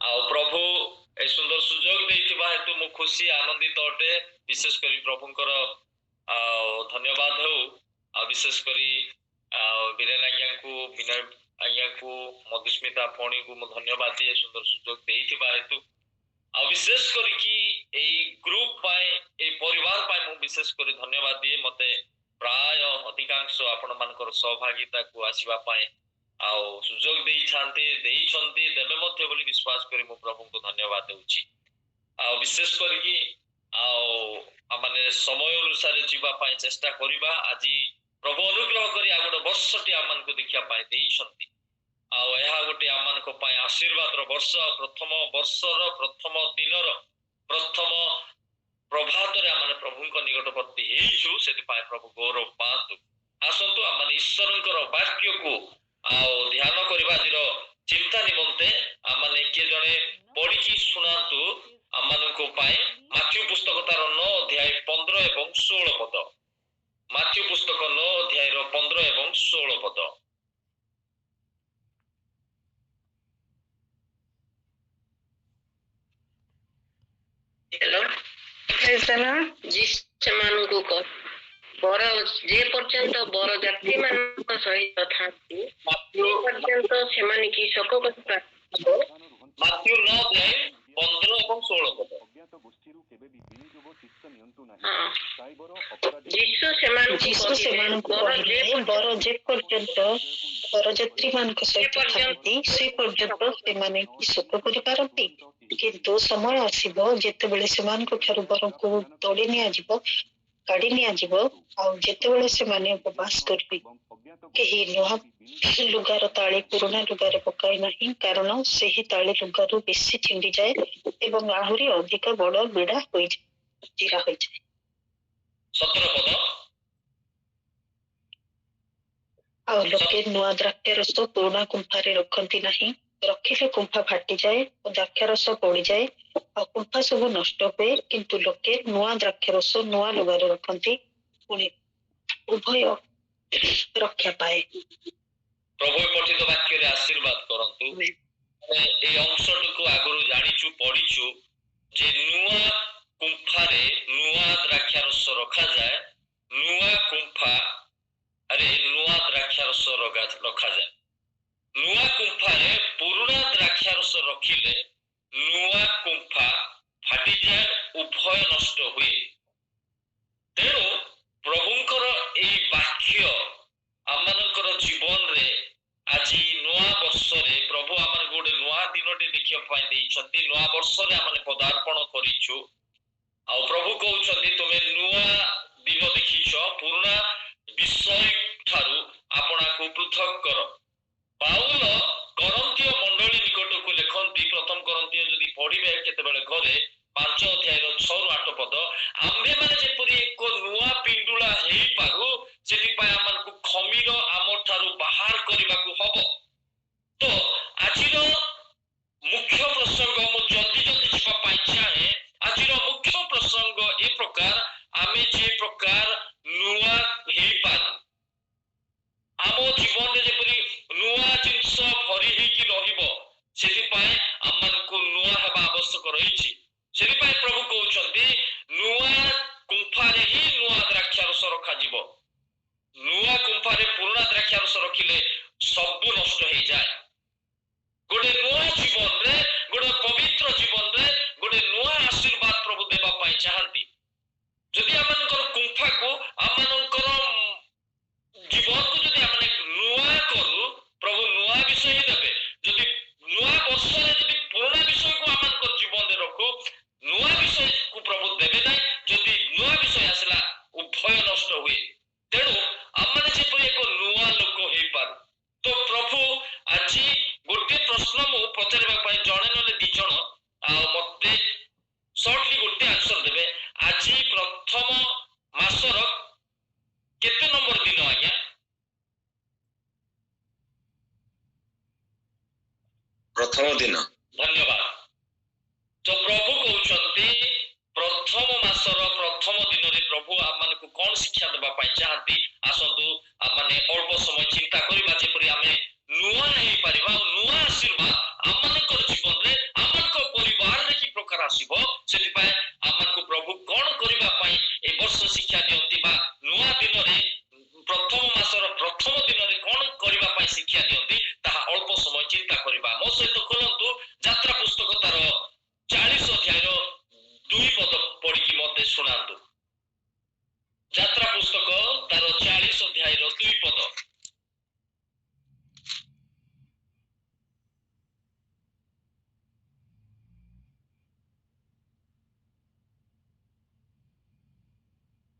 प्रभु ए सुंदर सुजोग देइथिबा हेतु मु खुशी आनंदित अटे। विशेष करी प्रभुंकर धन्यवाद हो। विशेष करी बीरेन आज्ञा को विनय आज्ञा को मधुस्मिता फणी को मु धन्यवाद दिए सुंदर सुजोग देइथिबा हेतु। विशेष करी कि ए ग्रुप पाए ए परिवार पाए मु विशेष करी धन्यवाद दिए। मते प्राय अधिकांश आपण मानकर सहभागिता को आसीबा पाए सुजोग देवे मध्य बोली विश्वास करी मु प्रभु को धन्यवाद देउची। विशेष करी कि माने समय अनुसार जीवा पाए चेष्टा करिबा। आज प्रभु अनुग्रह करी आ गोटे वर्षटी आमन को देखिया पाए देइछंती। यह गोटे आमन को पाए आशीर्वाद रो वर्ष, प्रथम वर्षर प्रथम दिनर प्रथम प्रभात रे आमन प्रभु को निकटवर्ती हेइछु। सेति पाए प्रभु गौरव पातु। आसतु आमन ईश्वरंकर वाक्य को ध्यान करबा जिरो चिंता निमंते आमने के जने पढ़ी की सुनातु आमन को पाए माथ्यू पुस्तक तार 9 अध्याय 15 एवं 16 पद। माथ्यू पुस्तक 9 अध्याय 15 एवं 16 पद। हेलो जी समान को को बर जे पर्यंत बर जाति मान सहित थांती पर्यंत सेमाने की शोक करता। माथ्यू 9 अध्याय 15 एवं 16 पद। जीसु सेमान को बर जे पर्यंत बरजात्री मान सहित थांती से पर्यंत सेमाने की शोक करि पारंती। किंतु समय आसीबो जेतेबेले सेमान को ठारू बर को तोड़ी निया जिवो काढ़ी निया जिवो आ जेतेबेले सेमाने उपवास करबी केही नुहा लुगार ताली पुराना लुगारे पकाई नहीं, कारण सेही ताली लुगारू बेसी छिंडी जाए एवं आहुरी अधिक बड़ बिड़ा होई चिरा होई जाए। 17 पद। आ लोके नुआ द्राक्ष रस पुराना कुंफारे रखती नहीं, रखिले कुंफा फाटी जाए और द्राक्ष रस पड़ी जाए और कुंफा सब नष्ट हुए। किंतु लोके नुआ द्राक्ष रस नुआ लुगारे रखती, पुणी उभय रक्षा पाए। प्रभु पठित वाक्य रे आशीर्वाद करंतु। ए अंशटको आगुरु जानिचु पढिचु जे नुआ कुंफारे नुआ द्राक्ष रस रखा जाए। नुआ कुंफा अरे नुआ द्राक्ष रस रखा जाए। नुआ कुंफारे पुराना द्राक्ष रस रखिले नुआ कुंफा फाटी जाए, उभय नष्ट हुए। तेणु प्रभुंकर ए वाक्य आमनकर जीवन रे आज नुआ वर्ष रे प्रभु आमन गोटे नुआ दिनटे देखिया पाई देइछंती। नुआ वर्ष रे आमन पदार्पण करिछु। आ प्रभु कहउछंती तुमे नुआ दिन देखिछ, पुराना विषय ठारू आपना को पृथक कर। पाउल करंतीय मंडली निकट को लेखंती। प्रथम करंतीय जदि पढ़िबे केतेबेले घरे 5 अध्याय 6 ରୁ 8 पद। आम्भे माने जेपरि एक नुआ पिंडुला हेई पारु सेति पाय आमन को खमीर आम ठारू बाहर करबा को हबो। तो आजिरो मुख्य प्रसंग मु जल्दी जल्दी छिपा पाई चाहे। आजिरो मुख्य प्रसंग ए प्रकार आमे जे प्रकार नुआ हेई पारु आम जीवन रे जेपरि नुआ जिंस भरी हेकी रहिबो सेति पाए आमन को नुआ हेबा आवश्यक रहिछि। सेति पाए प्रभु कहउछंती नुआ कुंफारे ही नुआ द्राक्ष रस रखा जीवो। नुआ कुंफारे पुराना द्राक्ष रस रखिले सब नष्ट हो जाए। गोटे नुआ जीवन रे गोटे पवित्र जीवन रे गोटे नुआ आशीर्वाद प्रभु देबा पाई चाहंती। जदि आमनकर कुंफा को आमनकर जीवन को जदि आमने नुआ करू प्रभु नुआ विषय ही देबे। जदि नुआ वर्ष रे जदि पुराना विषय को आमनकर जीवन रे रखू नुआ विषय को प्रभु देबे नै। जदि नुआ विषय आसला उभय नष्ट हुए। तेणु आमने जेपरि एक नुआ लोक हेई पार। तो प्रभु आज गोटे प्रश्न मु पचारबा पाई जणे नले दी जण आ मते शॉर्टली गोटे आंसर देबे। आज प्रथम मासर केते नंबर दिन आज्ञा? प्रथम दिन। धन्यवाद। तो प्रभु कहउछंती प्रथम मासर प्रथम दिन रे प्रभु आमन को कोन शिक्षा देबा पाई चाहंती। आसतु आमने अल्प समय चिंता करिबा जेपरि आमे नुआ हेई परिबा नुआ आशीर्वाद आमनकर जीवन रे आम କରିବା। ମୋ ସହିତ ଖୋଲନ୍ତୁ ଯାତ୍ରା ପୁସ୍ତକ ତାର 40 ଅଧ୍ୟାୟର 2 ପଦ ପଢିକି ମତେ ଶୁଣାନ୍ତୁ। ଯାତ୍ରା ପୁସ୍ତକ ତାର 40 ଅଧ୍ୟାୟର 2 ପଦ।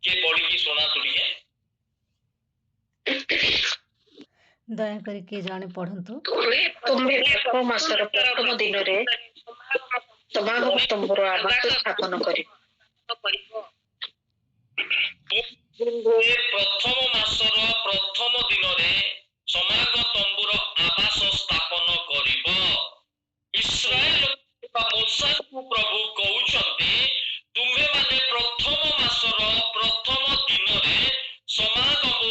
କିଏ ପଢିକି ଶୁଣାନ୍ତୁ ଟିକେ। ଦୟାକରି କିଏ ଜଣେ ପଢନ୍ତୁ। ତୁମ୍ଭେ ଏକ ମାସର ପ୍ରଥମ ଦିନରେ ସମାଗମ ତମ୍ବୁର ଆବାସ ସ୍ଥାପନ କରିବ। ପ୍ରଥମ ମାସର ପ୍ରଥମ ଦିନରେ ସମାଗମ ତମ୍ବୁର ଆବାସ ସ୍ଥାପନ କରିବ। ଇସ୍ରାଏଲ ମୋସାଙ୍କୁ ପ୍ରଭୁ କହୁଛନ୍ତି ତୁମ୍ଭେମାନେ ପ୍ରଥମ ମାସର ପ୍ରଥମ ଦିନରେ ସମାଗମ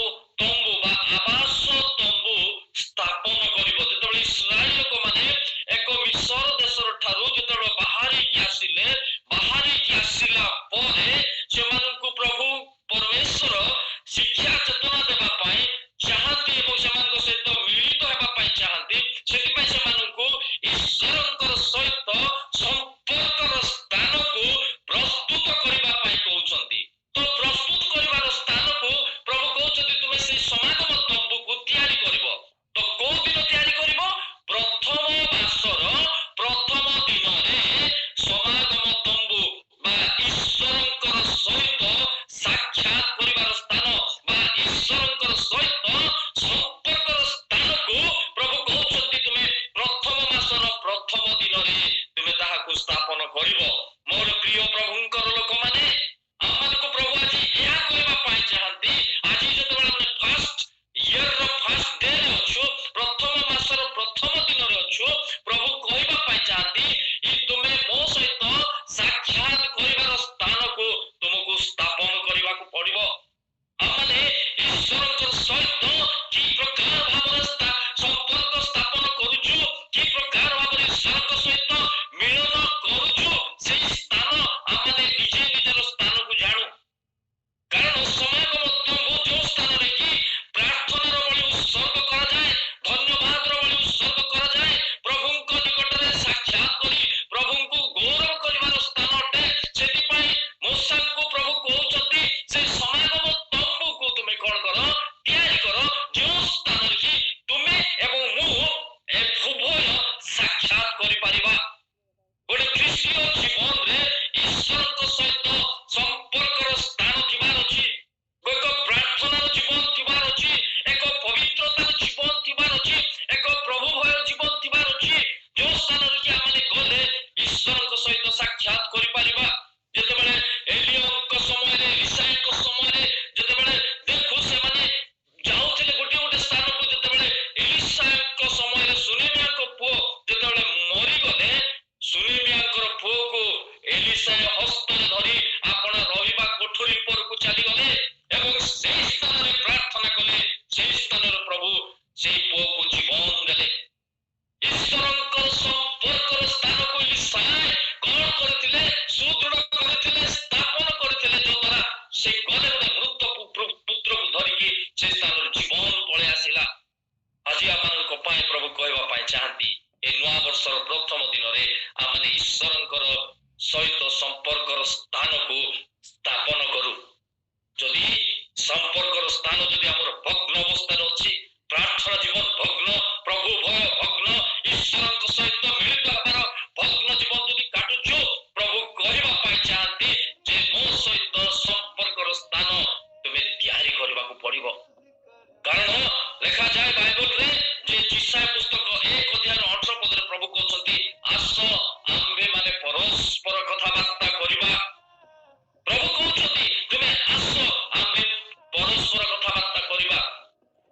ତମ୍ବୁ ବା ଆବାସ ତମ୍ବୁ ସ୍ଥାପନ କରିବ। ଯେତେବେଳେ ଇସ୍ରାଏଲ ଲୋକମାନେ ଏକ ମିଶର ଦେଶର ଠାରୁ ଯେତେବେଳେ ବାହାରିକି ଆସିଲା ପରେ ସେମାନଙ୍କୁ ପ୍ରଭୁ ପରମେଶ୍ୱର ଶିକ୍ଷା ଚେତନା ଦେବା ପାଇଁ ଚାହାନ୍ତି ଏବଂ ସେମାନଙ୍କ ସହିତ ମିଳିତ ହେବା ପାଇଁ ଚାହାନ୍ତି। ସେଥିପାଇଁ ସେମାନଙ୍କୁ ଈଶ୍ୱରଙ୍କର ସହିତ ସମ୍ପର୍କର ସ୍ଥାନକୁ ପ୍ରସ୍ତୁତ କରିବା ପାଇଁ କହୁଛନ୍ତି। ତ ପ୍ରସ୍ତୁତ କରିବାର ସ୍ଥାନକୁ ପ୍ରଭୁ କହୁଛନ୍ତି ତୁମେ ସେଇ ସମାଗମ ତମ୍ବୁକୁ ତିଆରି କରିବ। ତ କୋଉ ଦିନ ତିଆରି କରିବ? ପ୍ରଥମ ମାସର ପ୍ରଥମ ଦିନରେ ସମାଗମ ତମ୍ବୁ ବା ଈଶ୍ୱରଙ୍କର ସହିତ ସାକ୍ଷାତ କରିବାର ସ୍ଥାନ ବା ଈଶ୍ୱରଙ୍କର ସହିତ ସମ୍ପର୍କର ସ୍ଥାନକୁ ପ୍ରଭୁ କହୁଛନ୍ତି ତୁମେ ପ୍ରଥମ ମାସର ପ୍ରଥମ ଦିନରେ ତୁମେ ତାହାକୁ ସ୍ଥାପନ କରିବ। ମୋର ପ୍ରିୟ ପ୍ରଭୁଙ୍କର ଲୋକମାନେ, ଆମମାନଙ୍କୁ ପ୍ରଭୁ ଆଜି ଏହା କରିବା ପାଇଁ ଚାହାନ୍ତି। ଆଜି ଯେତେବେଳେ ଆମେ ଫାଷ୍ଟ ଇୟରର ଫାଷ୍ଟ ଡେରେ ଅଛୁ, ପ୍ରଥମ ମାସର ପ୍ରଥମ ଦିନରେ ଅଛୁ, ପ୍ରଭୁ କହିବା ପାଇଁ ଚାହାନ୍ତି ତୁମେ ମୋ ସହିତ ସାକ୍ଷାତ କରିବାର ସ୍ଥାନକୁ ତୁମକୁ ସ୍ଥାପନ କରିବାକୁ ପଡିବ। ଆମମାନେ ଈଶ୍ୱରଙ୍କ ସହିତ କି ପ୍ରକାର ଭାବରେ ସମ୍ପର୍କ ସ୍ଥାପନ କରୁଛୁ, କି ପ୍ରକାର ଭାବରେ ଈଶ୍ୱରଙ୍କ ସହିତ ମିଳନ କରୁଛୁ, ସେଇ ସ୍ଥାନ ଆମମାନେ ନିଜେ ନିଜର ସ୍ଥାନକୁ ଜାଣୁ। କାରଣ ସମାଗମ ତମ୍ବୁ ଯୋଉ ସ୍ଥାନରେ କି ପ୍ରାର୍ଥନାର ବଳି ଉତ୍ସର୍ଗ କରାଯାଏ, ଧନ୍ୟବାଦର ବଳି ଉତ୍ସର୍ଗ କରାଯାଏ, ପ୍ରଭୁଙ୍କ ନିକଟରେ ସାକ୍ଷାତ କରି ପ୍ରଭୁଙ୍କୁ ଗୌରବ କରିବାର ସ୍ଥାନ ଅଟେ। ସେଥିପାଇଁ ମୋସାଙ୍କୁ ପ୍ରଭୁ କହୁଛନ୍ତି ସେ ସମାଗମ ତମ୍ବୁକୁ ତୁମେ କଣ କର? ତିଆରି କର, ଯେଉଁ ସ୍ଥାନରେ କି ତୁମେ ଏବଂ ମୁଁ ଉଭୟ ସାକ୍ଷାତ କରିପାରିବା। ଗୋଟେ ଖ୍ରୀଷ୍ଟୀୟ ଜୀବନରେ ଈଶ୍ୱରଙ୍କ ସହିତ ସମ୍ପର୍କର ସ୍ଥାନ ଥିବାର ଅଛି, ଏକ ପ୍ରାର୍ଥନାର ଜୀବନ ଥିବାର ଅଛି, ଏକ ପବିତ୍ରତାର ଜୀବନ ଥିବାର ଅଛି, ଏକ ପ୍ରଭୁ ଭୟ ଜୀବନ ଥିବାର ଅଛି, ଯୋଉ ସ୍ଥାନରେ କି ଆମେ ଗଲେ ଈଶ୍ୱରଙ୍କ ସହିତ ସାକ୍ଷାତ କରିପାରିବା। ଯେତେବେଳେ ଏଲିୟଙ୍କ ସମୟରେ, ଇସାଇଙ୍କ ସମୟରେ ଯେତେବେଳେ ଦେଖୁ ସେମାନେ ଯାଉଥିଲେ ଗୋଟେ ସ୍ଥାନକୁ, ଯେତେବେଳେ ଏଲିସାଙ୍କ ସମୟରେ ସୁନେମିଆଙ୍କ ପୁଅ ଯେତେବେଳେ ମରିଗଲେ, ସୁନେମିଆଙ୍କର ପୁଅକୁ ଏଲିସାଏ ହସ୍ତରେ ଧରି ଆପଣ ରହିବା କୋଠରୀ ଉପରକୁ ଚାଲିଗଲେ ଏବଂ ସେଇ ସ୍ଥାନରେ ପ୍ରାର୍ଥନା କଲେ। ସେଇ ସ୍ଥାନରେ ପ୍ରଭୁ ସେଇ ପୁଅକୁ ଜୀବନ ଦେଲେ। ଈଶ୍ୱରଙ୍କର ସମ୍ପର୍କର ସ୍ଥାନକୁ ଇସାଏ କଣ କରିଥିଲେ? ସୁଦୃଢ କରିଥିଲେ, ସ୍ଥାପନ କରିଥିଲେ, ଯଦ୍ୱାରା ସେ ଗଲେ ଗୋଟେ ମୃତ ପୁତ୍ରକୁ ଧରିକି ସେ ସ୍ଥାନରେ ଜୀବନ ପଳେଇ ଆସିଲା। ଆଜି ଆମମାନଙ୍କ ପାଇଁ ପ୍ରଭୁ କହିବା ପାଇଁ ଚାହାନ୍ତି ଏ ନୂଆ ବର୍ଷର ପ୍ରଥମ ଦିନରେ ଆମେ ଈଶ୍ୱରଙ୍କର ସହିତ ସମ୍ପର୍କର ସ୍ଥାନକୁ ସ୍ଥାପନ କରୁ। ଯଦି ସମ୍ପର୍କର ସ୍ଥାନ ଯଦି ଆମର ଭଗ୍ନ ଅବସ୍ଥାରେ ଅଛି, ପ୍ରାର୍ଥନା ଜୀବନ ଭଗ୍ନ, ପ୍ରଭୁ ଭୟ ଭଗ୍ନ, ଈଶ୍ୱରଙ୍କ ସହିତ ମିଳିତ ହେବାର ଭଗ୍ନ ଜୀବନ ଯଦି କାଟୁଛୁ, ପ୍ରଭୁ କହିବା ପାଇଁ ଚାହାନ୍ତି ଯେ ମୋ ସହିତ ସମ୍ପର୍କର ସ୍ଥାନ ତୁମେ ତିଆରି କରିବାକୁ ପଡିବ। କାରଣ ଲେଖାଯାଏ ବାଇବଲରେ ଯେ ଇସାୟା ପୁସ୍ତକ 1 ଅଧ୍ୟାୟର 18 ପଦରେ ପ୍ରଭୁ କହୁଛନ୍ତି ଆସ ଆମ୍ଭେମାନେ ପରସ୍ପର କଥାବାର୍ତ୍ତା କରିବା। ପ୍ରଭୁ କହୁଛନ୍ତି ତୁମେ ଆସ ଆମ୍ଭେ ପରସ୍ପର କଥାବାର୍ତ୍ତା କରିବା।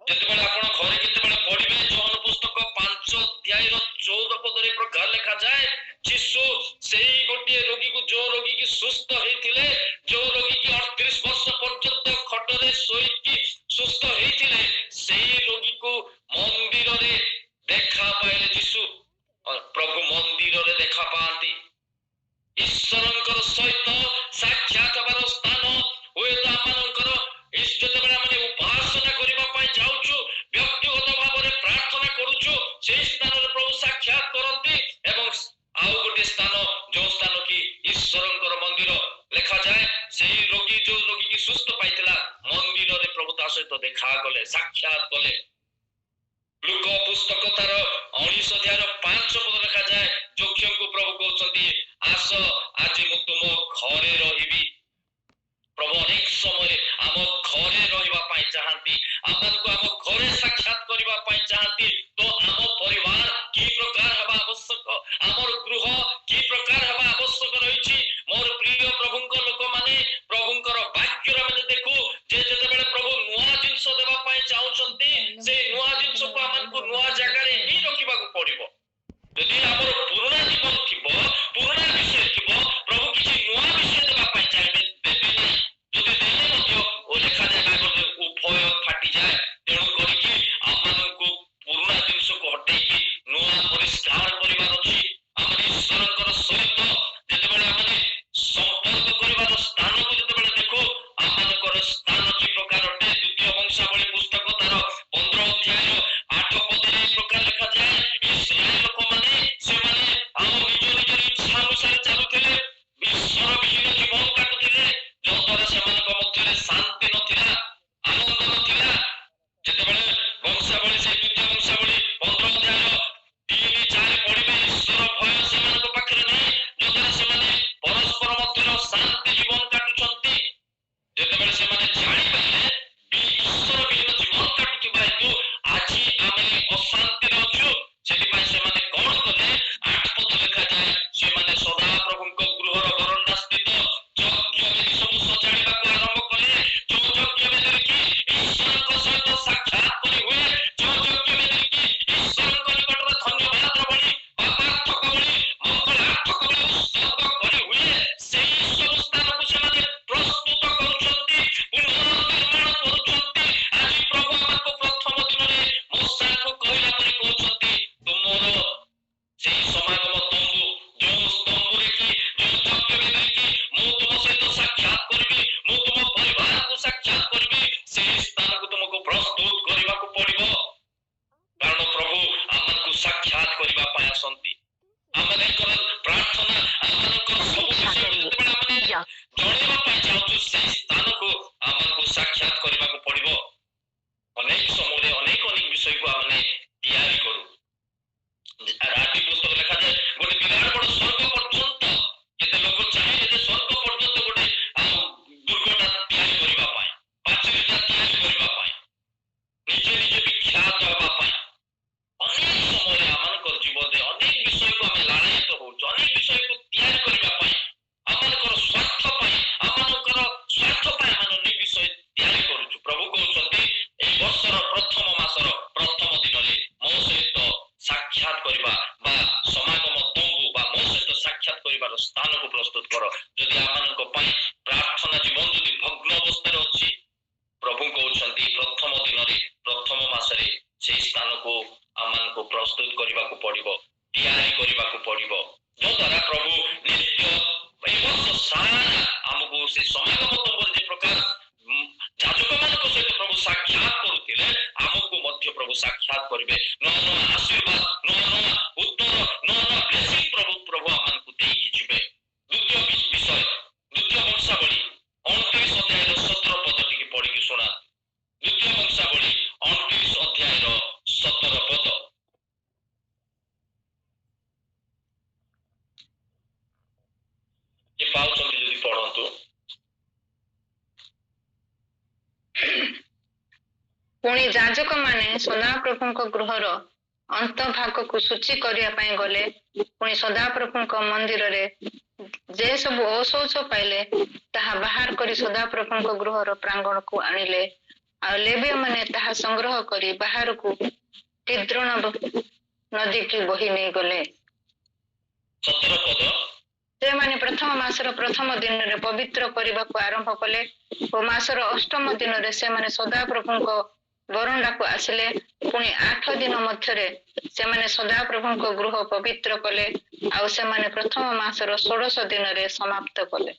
ଯେତେବେଳେ ଆପଣ ଘରେ କେତେବେଳେ ପଢିବେ ଯୋହନ ପୁସ୍ତକ 5 ଅଧ୍ୟାୟର 14 ପଦରେ ପ୍ରକାର ଲେଖାଯାଏ ଯୀଶୁ ସେଇ ଗୋଟିଏ ରୋଗୀକୁ, ଯୋଉ ରୋଗୀ କି ସୁସ୍ଥ ହେଇଥିଲେ, ଯୋଉ ରୋଗୀ କି 38 ବର୍ଷ ପର୍ଯ୍ୟନ୍ତ ଖଟରେ ଶୋଇକି ସୁସ୍ଥ ହେଇଥିଲେ, ସେଇ ରୋଗୀକୁ ମନ୍ଦିରରେ ଦେଖା ପାଇଲେ ଯୀଶୁ। ପ୍ରଭୁ ମନ୍ଦିରରେ ଦେଖା ପାଆନ୍ତି। ଈଶ୍ୱରଙ୍କର ସହିତ ସାକ୍ଷାତ ହେବାର ସ୍ଥାନ ହୁଏତ ଆମମାନଙ୍କର ଯେତେବେଳେ ଆମେ ଉପାସନା କରିବା ପାଇଁ ଯାଉଛୁ, ବ୍ୟକ୍ତିଗତ ଭାବରେ ପ୍ରାର୍ଥନା କରୁଛୁ, ସେଇ ସ୍ଥାନରେ ପ୍ରଭୁ କଲେ, ସାକ୍ଷାତ କଲେ। ଲୁକ ପୁସ୍ତକ ତାର 19 ଅଧ୍ୟାୟର 5 ପଦ ଲେଖାଯାଏ, ଯୋଗ୍ୟଙ୍କୁ ପ୍ରଭୁ କହୁଛନ୍ତି ଆସ ଆଜି ମୁଁ ତୁମ ଘରେ ରହିବି। ପ୍ରଭୁ ଅନେକ ସମୟରେ ଆମ ଘରେ ରହିବା ପାଇଁ ଚାହାନ୍ତି, ଆମମାନଙ୍କୁ ଆମ ଘରେ ସାକ୍ଷାତ କରିବା ପାଇଁ ଚାହାନ୍ତି। ତ ଆମ ପରିବାର କି ପ୍ରକାର ହେବା ଆବଶ୍ୟକ, ଆମର ଗୃହ କି ପ୍ରକାର ହେବା ଆବଶ୍ୟକ ରହିଛି। ମୋର ପ୍ରିୟ ପ୍ରଭୁଙ୍କ ଲୋକମାନେ, ପ୍ରଭୁଙ୍କର ବାକ୍ୟରେ ଆମେ ଦେଖୁ ଯେ ଯେତେବେଳେ ପ୍ରଭୁ ନୂଆ ଜିନିଷ ଦେବା ପାଇଁ ଚାହୁଁଛନ୍ତି, ସେଇ ନୂଆ ଜିନିଷକୁ ଆମକୁ ନୂଆ ଜାଗାରେ ହିଁ ରଖିବାକୁ ପଡିବ। ଯଦି ଆମର ପୁରୁଣା ଜୀବନ ଥିବ, ପୁରୁଣା ବିଷୟ ଥିବ, ପ୍ରଭୁ କିଛି ନୂଆ ବିଷୟ ଦେବା ପାଇଁ ଚାହିଁବେ, ଦେବେ ନାହିଁ। ଯଦି ଦେଲେ ମଧ୍ୟ ଲେଖାଯାଏ କାଗଜରେ ଉଭୟ ଫାଟିଯାଏ। ତେଣୁ କରିକି ଆମମାନଙ୍କୁ ପୁରୁଣା ଜିନିଷକୁ ହଟେଇକି ନୂଆ ପରିଷ୍କାର କରିବାର ଅଛି। ଆମେ ଈଶ୍ୱରଙ୍କର ସହିତ ଯେତେବେଳେ ଆମେ ସମ୍ପର୍କ କରିବାର ସ୍ଥାନକୁ ଯେତେବେଳେ ଦେଖୁ, ଆମମାନଙ୍କର ସ୍ଥାନ କି ପ୍ରକାର ଅଟେ। ଦ୍ୱିତୀୟ ବଂଶାବଳୀ ପୁସ୍ତକ ତାର 15 ଅଧ୍ୟାୟର 8 ପଦରେ ଏହି ପ୍ରକାର ଲେଖାଯାଏ, ଇସ୍ରାଏଲ ଲୋକମାନେ ସେମାନେ ଆମ ନିଜ ନିଜର ଇଚ୍ଛା ଅନୁସାରେ ଚାଲୁଥିଲେ, ଈଶ୍ୱର ବିହୀନ ଜୀବନ କାଟୁଥିଲେ, ଯଦ୍ୱାରା ସେମାନଙ୍କ ମଧ୍ୟରେ ଶାନ୍ତି ନଥିଲା, ଆନନ୍ଦ ନଥିଲା। ଯେତେବେଳେ ବଂଶାବଳୀ, ସେ ଦ୍ୱିତୀୟ ବଂଶାବଳୀ 15 ଅଧ୍ୟାୟର 3-4 ପଢିବେ, ଈଶ୍ୱର ଭୟ ସେମାନଙ୍କ ପାଖରେ ନାହିଁ, ଯଦ୍ୱାରା ସେମାନେ ପରସ୍ପର ମଧ୍ୟରେ ଶାନ୍ତି ଜୀବନ କାଟୁଛନ୍ତି। ଯେତେବେଳେ ସେମାନେ ଜାଣିପାରିଲେ ଈଶ୍ୱର ବିହୀନ ଜୀବନ କାଟୁଥିବା ହେତୁ ଆଜି ଆମେ ଅଶାନ୍ତିରେ ଅଛୁ, ସେଥିପାଇଁ ସେମାନେ କଣ କଲେ? 8 ପଦ ଲେଖାଯାଏ, ସେମାନେ ସଦାପ୍ରଭୁଙ୍କ ଗୃହର ବରଣ୍ଡା ସ୍ଥିତ ଯଜ୍ଞ ବେଦୀ ସବୁ ସଜାଡ଼ିବାକୁ ଆରମ୍ଭ କଲେ। ଯୋଉ ଯଜ୍ଞ ବେଦୀରେ କି ଈଶ୍ୱରଙ୍କ ସହିତ ସାକ୍ଷାତ କରି ହୁଏ, ଯୋଉ ଯଜ୍ଞ ବେଦୀରେ କି ଈଶ୍ୱରଙ୍କ ନିକଟରେ ଧନ୍ୟବାଦ ବଳି, ପାପାର୍ଥକ ବଳି, ମଙ୍ଗଳାର୍ଥକ ବଳି ଉତ୍ସର୍ଗ କରି ହୁଏ, ସେଇ ସବୁ ସ୍ଥାନକୁ ସେମାନେ ପ୍ରସ୍ତୁତ କରୁଛନ୍ତି, ପୁନର୍ନିର୍ମାଣ କରୁଛନ୍ତି। ଆଜି ପ୍ରଭୁ ଆମକୁ ପ୍ରଥମ ଦିନରେ ମୋଶେକୁ କହିଲା ପରି କହୁଛନ୍ତି, ତୁମର ସେଇ ସମାଗମ ତମ୍ବୁ, ଯୋଉ ତମ୍ବୁରେ କି ଯୋଉ ଯଜ୍ଞ ବେଦୀରେ କି ମୁଁ ତୁମ ସହିତ ସାକ୍ଷାତ କରିବି, ମୁଁ ତୁମ ପରିବାରକୁ ସାକ୍ଷାତ କରିବି, ସେଇ ସ୍ଥାନକୁ ତୁମକୁ ପ୍ରସ୍ତୁତ କରିବାକୁ ପଡିବ। କାରଣ ପ୍ରଭୁ ଆମକୁ ସାକ୍ଷାତ କରିବା ପାଇଁ ଆସନ୍ତି। ଆମମାନଙ୍କର ପ୍ରାର୍ଥନା, ଆମମାନଙ୍କର ସବୁ ବିଷୟ ଯେତେବେଳେ ଆମେ ଜଣେଇବା ପାଇଁ ଚାହୁଁଛୁ, ସେଇ ସ୍ଥାନକୁ ଆମକୁ ସାକ୍ଷାତ କରିବାକୁ ପଡିବ। ଅନେକ ସମୟରେ ଅନେକ ବିଷୟକୁ ଆମେ ତିଆରି କରୁ। ରାତି ପୁସ୍ତକ ଲେଖାଯାଏ, ଗୋଟେ ବିରାଟ ବଡ ସ୍ୱର୍ଗ ପର୍ଯ୍ୟନ୍ତ କେତେ ଲୋକ ଚାହିଁଲେ ଯେ ସ୍ୱର୍ଗ ପର୍ଯ୍ୟନ୍ତ ଗୋଟେ ଦୁର୍ଗଟା ତିଆରି କରିବା ପାଇଁ, ପାଚେରୀଟା ତିଆରି କରିବା ପାଇଁ, ନିଜେ ନିଜେ ବିଖ୍ୟାତ ହେବା ପାଇଁ। ଅନେକ ସମୟରେ ଆମମାନଙ୍କର ଜୀବନରେ ଅନେକ ବିଷୟକୁ ଆମେ ଲାଳାୟିତ ହଉଛୁ, ଅନେକ ବିଷୟକୁ ତିଆରି କରିବା ପାଇଁ, ଆମମାନଙ୍କର ସ୍ୱାର୍ଥ ପାଇଁ, ଆମମାନଙ୍କର ସ୍ୱାର୍ଥ ପାଇଁ ଆମେ ଅନେକ ବିଷୟ ତିଆରି କରୁଛୁ। ପ୍ରଭୁ କହୁଛନ୍ତି ଏଇ ବର୍ଷର ପ୍ରଥମ ମାସର ପ୍ରଥମ ଦିନରେ ମୋ ସହିତ ସାକ୍ଷାତ କରିବା ବା ସମାଗମ ତମ୍ବୁ ବା ମୋ ସହିତ ସାକ୍ଷାତ କରିବାର ସ୍ଥାନକୁ ପ୍ରସ୍ତୁତ କର। ଯଦି ଆମମାନଙ୍କ ପାଇଁ ପ୍ରାର୍ଥନା ଜୀବନ ଯଦି ଭଗ୍ନ ଅବସ୍ଥାରେ ଅଛି, ପ୍ରଭୁ କହୁଛନ୍ତି ପ୍ରଥମ ଦିନରେ, ପ୍ରଥମ ମାସରେ ସେଇ ସ୍ଥାନକୁ ଆମମାନଙ୍କୁ ପ୍ରସ୍ତୁତ କରିବାକୁ ପଡିବ, ତିଆରି କରିବାକୁ ପଡିବ, ଯଦ୍ୱାରା ପ୍ରଭୁ ନିତ୍ୟ ଏ ବର୍ଷ ସାରା ଆମକୁ ସେ ସମାଗମ ତମ୍ବୁରେ ଯେ ପ୍ରକାର ଯାଜକମାନଙ୍କ ସହିତ ପ୍ରଭୁ ସାକ୍ଷାତ କରୁଥିଲେ, ଆମକୁ ମଧ୍ୟ ପ୍ରଭୁ ସାକ୍ଷାତ କରିବେ। ନୂଆ ନୂଆ ଆଶୀର୍ବାଦ, ନୂଆ ନୂଆ ଉତ୍ତର, ନୂଆ ନୂଆ ବ୍ଲେସିଂ ପ୍ରଭୁ ଆମମାନଙ୍କୁ ଦେଇକି ଯିବେ। ଦ୍ୱିତୀୟ ବିଷୟ, ଦ୍ୱିତୀୟ ବଂଶାବଳୀ 29 ଅଧ୍ୟାୟର 17 ପଦ ଟିକେ ପଢିକି ଶୁଣା। ଦ୍ୱିତୀୟ ବଂଶାବଳୀ 29 ଅଧ୍ୟାୟର 17 ପଦ। କିଏ ପାଉଛନ୍ତି ଯଦି ପଢନ୍ତୁ। ପୁଣି ଯାଜକମାନେ ସଦାପ୍ରଭୁଙ୍କ ଗୃହର ଅନ୍ତଃଭାଗକୁ ଶୁଚି କରିବା ପାଇଁ ଗଲେ। ପୁଣି ସଦାପ୍ରଭୁଙ୍କ ମନ୍ଦିରରେ ଯେ ସବୁ ଅଶୌଚ ପାଇଲେ, ତାହା ବାହାର କରି ସଦାପ୍ରଭୁଙ୍କ ଗୃହର ପ୍ରାଙ୍ଗଣକୁ ଆଣିଲେ। ଆଉ ଲେବୀୟମାନେ ତାହା ସଂଗ୍ରହ କରି ବାହାରକୁ କିଦ୍ରୋନ ନଦୀକୁ ବୋହି ନେଇଗଲେ। 17 ପଦ। ସେମାନେ ପ୍ରଥମ ମାସର ପ୍ରଥମ ଦିନରେ ପବିତ୍ର କରିବାକୁ ଆରମ୍ଭ କଲେ ଓ ମାସର ଅଷ୍ଟମ ଦିନରେ ସେମାନେ ସଦାପ୍ରଭୁଙ୍କ ବରଣ୍ଡାକୁ ଆସିଲେ। ପୁଣି 8 ଦିନ ମଧ୍ୟରେ ସେମାନେ ସଦାପ୍ରଭୁଙ୍କ ଗୃହ ପବିତ୍ର କଲେ। ଆଉ ସେମାନେ ପ୍ରଥମ ମାସର 16 ଦିନରେ ସମାପ୍ତ କଲେ।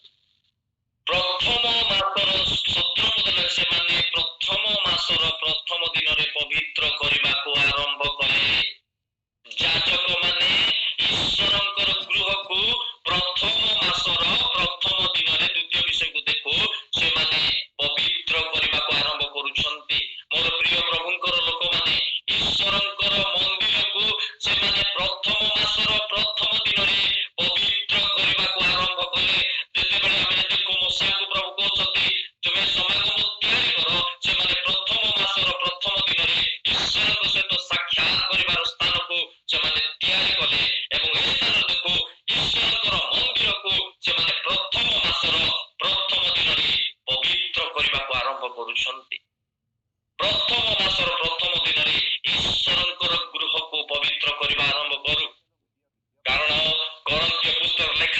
ପ୍ରଥମ ମାସର 17 ପଦରେ ସେମାନେ ପ୍ରଥମ ମାସର ପ୍ରଥମ ଦିନରେ ପବିତ୍ର କରିବାକୁ ଆରମ୍ଭ କଲେ। ଯାଜକମାନେ ଈଶ୍ୱରଙ୍କର ଗୃହକୁ ପ୍ରଥମ ମାସର ପ୍ରଥମ ଦିନରେ, ଦ୍ୱିତୀୟ ବିଷୟକୁ ଦେଖୁ, ସେମାନେ ପବିତ୍ର କରିବାକୁ ଆରମ୍ଭ କରୁଛନ୍ତି। ମୋର ପ୍ରିୟ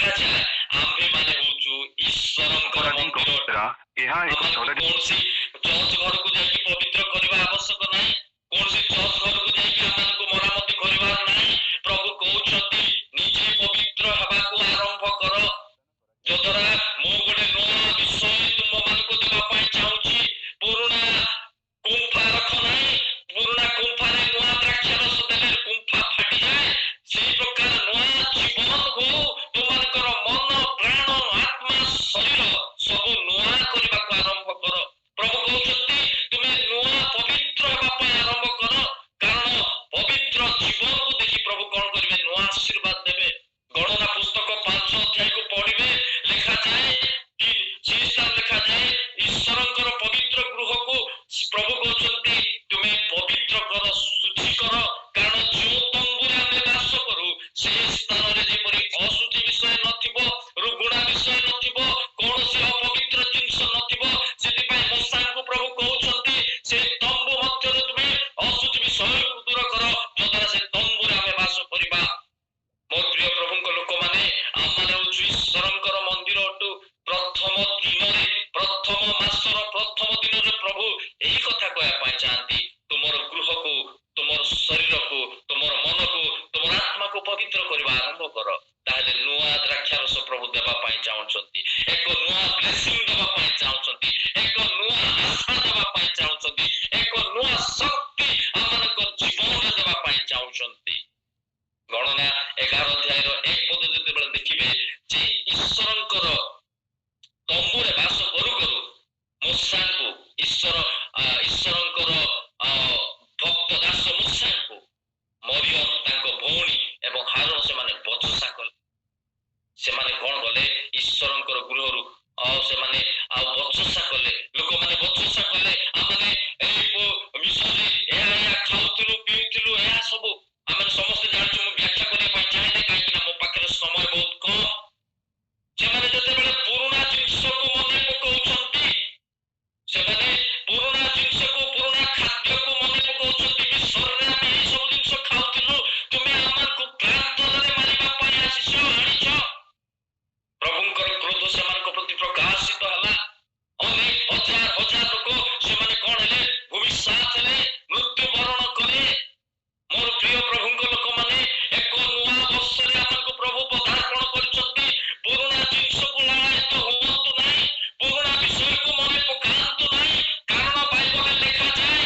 ଲେଖାଯାଏ ଆମ୍ଭେ ମାନେ ହଉଛୁ ଈଶ୍ୱରଙ୍କର ଅପରାଧୀଙ୍କ ମନ୍ଦିର। ଦ୍ୱାରା ଏହା ଏକ ଆମମାନଙ୍କୁ ଷଡ଼ଯନ୍ତ୍ର। କୌଣସି ଚର୍ଚ୍ଚ ଘରକୁ ଯାଇକି ପବିତ୍ର କରିବା ଆବଶ୍ୟକ ନାହିଁ। କୌଣସି ଚର୍ଚ୍ଚ ଘରକୁ ଯାଇକି ଆମମାନଙ୍କୁ ମରାମତି କରିବାର ନାହିଁ। ପ୍ରଭୁ କହୁଛନ୍ତି ନିଜେ ପବିତ୍ର ହେବାକୁ ଆରମ୍ଭ କର, ଯଦ୍ୱାରା ମୁଁ ଗୋଟେ ନୂଆ ବିଷୟ ତୁମମାନଙ୍କୁ ଦେବା ପାଇଁ ଚାହୁଁଛି। ପୁରୁଣା ଗୁମ୍ଫା ରଖ ନାହିଁ। ପୁରୁଣା ଗୁମ୍ଫାରେ ନୂଆ ଦ୍ରାକ୍ଷା ରସ ଦେଲେ ଗୁମ୍ଫା ଫାଟିଯାଏ। ସେଇ ପ୍ରକାର ନୂଆ ଜୀବନକୁ ତୁମମାନଙ୍କର ମନ, ପ୍ରାଣ, ଆତ୍ମା, ଶରୀର ସବୁ ନୂଆ କରିବାକୁ ଆରମ୍ଭ କର। ପ୍ରଭୁ କହୁଛନ୍ତି ତୁମେ ନୂଆ ପବିତ୍ର ହେବା ପାଇଁ ଆରମ୍ଭ କର, କାରଣ ପବିତ୍ର ଜୀବନକୁ ଦେଖି ପ୍ରଭୁ କଣ କରିବେ? ନୂଆ ଆଶୀର୍ବାଦ ଦେବେ। ଗଣନା ପୁସ୍ତକ 5 ଅଧ୍ୟାୟକୁ ପଢିବେ, ଲେଖାଯାଏ ସେହି ସ୍ଥାନ ଲେଖାଯାଏ ଈଶ୍ୱରଙ୍କର ପବିତ୍ର ଗୃହକୁ ପ୍ରଭୁ କହୁଛନ୍ତି ତୁମେ ପବିତ୍ର କର, ଶୁଚି କର, କାରଣ ଯେଉଁ ତମ୍ବୁରେ ଆମେ ବାସ କରୁ ସେ ସ୍ଥାନରେ ଯେପରି ଅଶୁଚି ବିଷୟ ନଥିବ, ରୁଗୁଣା ବିଷୟ ନଥିବ, କୌଣସି ଅପବିତ୍ର ଜିନିଷ ନଥିବ। ସେଥିପାଇଁ ମୂଷାଙ୍କୁ ପ୍ରଭୁ କହୁଛନ୍ତି ସେଇ ତମ୍ବୁ ମଧ୍ୟରୁ ତୁମେ ଅଶୁଚି ବିଷୟକୁ ଦୂର କର, ଯଦ୍ୱାରା ସେ ତମ୍ବୁରେ ଆମେ ବାସ କରିବା। ମୋ ପ୍ରିୟ ପ୍ରଭୁଙ୍କ ଲୋକମାନେ, ଆମମାନେ ହଉଛୁ ଈଶ୍ୱରଙ୍କର ମନ୍ଦିର ଅଟୁ। ପ୍ରଥମ ଦିନରେ, ପ୍ରଥମ ମାସର ପ୍ରଥମ ଦିନରେ ପ୍ରଭୁ ଏଇ କଥା କହିବା ପାଇଁ ଚାହାନ୍ତି, ତୁମର ଗୃହକୁ, ତୁମର ଶରୀରକୁ, ତୁମର ମନକୁ, ତୁମର ଆତ୍ମାକୁ ପବିତ୍ର କରିବା ଆରମ୍ଭ କର। ତାହେଲେ ନୂଆ ଦ୍ରାକ୍ଷାରସ ପ୍ରଭୁ ଦେବା ପାଇଁ ଚାହୁଁଛନ୍ତି, ଏକ ନୂଆ ବ୍ଲେସିଂ ଦେବା ପାଇଁ ଚାହୁଁଛନ୍ତି, ଏକ ନୂଆ ଆଶା ଦେବା ପାଇଁ ଚାହୁଁଛନ୍ତି, ଏକ ନୂଆ ଶକ୍ତି ଆମମାନଙ୍କ ଜୀବନରେ ଦେବା ପାଇଁ ଚାହୁଁଛନ୍ତି। ଗଣନା 11 ଅଧ୍ୟାୟର 1 ପଦ ଯେତେବେଳେ ଦେଖିବେ ଯେ ଈଶ୍ୱରଙ୍କର ତମ୍ବୁରେ ବାସ କରୁ କରୁ ମୂଷାଙ୍କୁ, ଈଶ୍ୱରଙ୍କର ଭକ୍ତ ଦାସ ମୂଷାଙ୍କୁ ମରିୟମ ତାଙ୍କ ଭଉଣୀ ଏବଂ ହାରଣ ସେମାନେ ବଚସା କଲେ। ସେମାନେ କଣ କଲେ? ଈଶ୍ୱରଙ୍କର ଗୃହରୁ ସେମାନେ ବଚସା କଲେ। ଲୋକମାନେ ବଚସା କଲେ, ଆମମାନେ ଏଇ ବିଷୟରେ ଏହା ଖାଉଥିଲୁ, ପିଉଥିଲୁ, ଏହା ସବୁ ଆମେ ସମସ୍ତେ ଜାଣିଛୁ। ମୁଁ ବ୍ୟାଖ୍ୟା କରିବା ପାଇଁ ଚାହେଁନି, କାହିଁକି ନା ମୋ ପାଖରେ ସମୟ ବହୁତ କମ। ସେମାନେ ଯେତେବେଳେ ପୁରୁଣା ଜିନିଷକୁ ମନେ ପକାଉଛନ୍ତି, ସେମାନେ ପୁରୁଣା ଜିନିଷକୁ, ପୁରୁଣା ଖାଦ୍ୟକୁ ମନେ ପକାଉଛନ୍ତି। ବିଶ୍ୱରେ ଆମେ ଏଇ ସବୁ ଜିନିଷ ଖାଉଥିଲୁ, ତୁମେ ଆମକୁ ପ୍ରାନ୍ତରରେ ମାରିବା ପାଇଁ ଆଣିଛ। ପ୍ରଭୁଙ୍କର କ୍ରୋଧ ସେମାନଙ୍କ ପ୍ରତି ପ୍ରକାଶିତ ହେଲା। ଅନେକ ହଜାର ହଜାର ଲୋକ ସେମାନେ କଣ ହେଲେ? ଭୂମିସାତ ହେଲେ, ମୃତ୍ୟୁବରଣ କଲେ। ମୋର ପ୍ରିୟ ପ୍ରଭୁଙ୍କ ଲୋକମାନେ, ଏକ ନୂଆ ବର୍ଷରେ ଆମକୁ ପ୍ରଭୁ ପଦାର୍ପଣ କରିଛନ୍ତି। ପୁରୁଣା ଜିନିଷକୁ ଲାଳାୟିତ ହୁଅନ୍ତୁ ନାହିଁ, ପୁରୁଣା ବିଷୟକୁ ମନେ ପକାନ୍ତୁ ନାହିଁ, କାରଣ ବାଇବଲରେ ଲେଖାଯାଏ,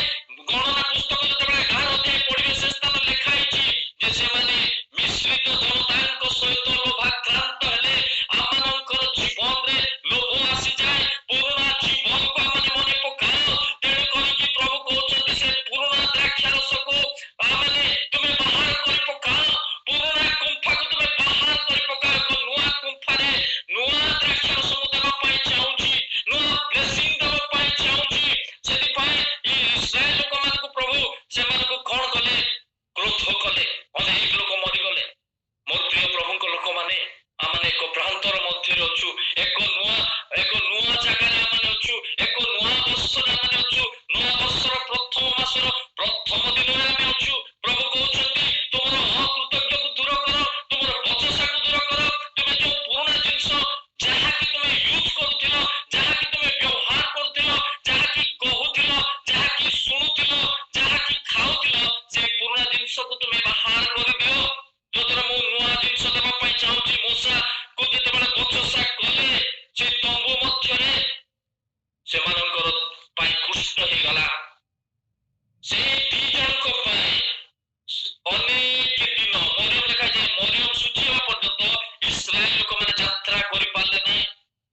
ଗଣନା ପୁସ୍ତକ ଯେତେବେଳେ 11 ଅଧ୍ୟାୟ ପଢିବେ ସେ ସ୍ଥାନ ଲେଖା ହେଇଛି ଯେ ସେମାନେ ମିଶ୍ରିତ ଜନତାଙ୍କ ସହିତ ଲୋଭାକ୍ରାନ୍ତ ହେଲେ। ଆମମାନଙ୍କର ଜୀବନରେ ଲୋଭ ଆସିଯାଏ, ପୁରୁଣା ଜୀବନକୁ ଆମେ ମନେ ପକାଉ। ତେଣୁ କରିକି ପ୍ରଭୁ କହୁଛନ୍ତି ସେ ପୁରୁଣା ଦ୍ରାକ୍ଷାରସକୁ ତୁମେ ବାହାର କରି ପକାଅ, ପୁରୁଣା ଗୁମ୍ଫାକୁ ତୁମେ ବାହାର କରି ପକାଅ। ଏକ ନୂଆ ଗୁମ୍ଫାରେ ନୂଆ ଦ୍ରାକ୍ଷାରସ ମୁଁ ଦେବା ପାଇଁ ଚାହୁଁଛି, ନୂଆ ବ୍ଲେସିଂ ଦେବା ପାଇଁ ଚାହୁଁଛି। ସେଥିପାଇଁ ଇସ୍ରାଏଲ ଲୋକମାନଙ୍କୁ ପ୍ରଭୁ ସେମାନଙ୍କୁ କଣ କଲେ? କ୍ରୋଧ କଲେ। ଅନେକ ଲୋକ ମରିଗଲେ। ମୋର ପ୍ରିୟ ପ୍ରଭୁଙ୍କ ଲୋକମାନେ, ଆମେ ଏକ ପ୍ରାନ୍ତର ମଧ୍ୟରେ ଅଛୁ, ଏକ ନୂଆ ଜାଗାରେ ଆମେ ଅଛୁ, ଏକ ନୂଆ ବର୍ଷରେ ଆମେ ଅଛୁ। ନୂଆ ବର୍ଷର ପ୍ରଥମ ମାସର ପ୍ରଥମ ଦିନରେ ଆମେ ଅଛୁ। ପ୍ରଭୁ କହୁଛନ୍ତି ତୁମର ଅକୃତଜ୍ଞକୁ ଦୂର କର, ତୁମର ବଚସାକୁ ଦୂର କର। ତୁମେ ଯୋଉ ପୁରୁଣା ଜିନିଷ ଯାହାକି ତୁମେ ୟୁଜ କରୁଥିଲ, ଯାହାକି ତୁମେ ବ୍ୟବହାର କରୁଥିଲ, ଯାହାକି କହୁଥିଲ, ଯାହାକି ଶୁଣୁଥିଲ, ଯାହାକି ଖାଉଥିଲ, ସେ ପୁରୁଣା ଜିନିଷକୁ ତୁମେ ବାହାର କରିଦିଅ, ଯଦ୍ୱାରା ମୁଁ ନୂଆ ଜିନିଷ ଦେବା ପାଇଁ ଚାହୁଁଛି। ମୂଷାକୁ ଯେତେବେଳେ ବଚସା କଲେ ସେ ତମ୍ବୁ ମଧ୍ୟରେ, ସେମାନଙ୍କର ପାଇଁ କୁଷ୍ଠ ହେଇଗଲା। ସେ 2 ଜଣଙ୍କ ପାଇଁ ଅନେକ ଦିନ, ମରିୟମ ଲେଖାଯାଏ ମରିୟମ ଶୁଚି ହେବା ପର୍ଯ୍ୟନ୍ତ ଇସ୍ରାଏଲ ଲୋକମାନେ ଯାତ୍ରା କରିପାରିଲେ ନାହିଁ।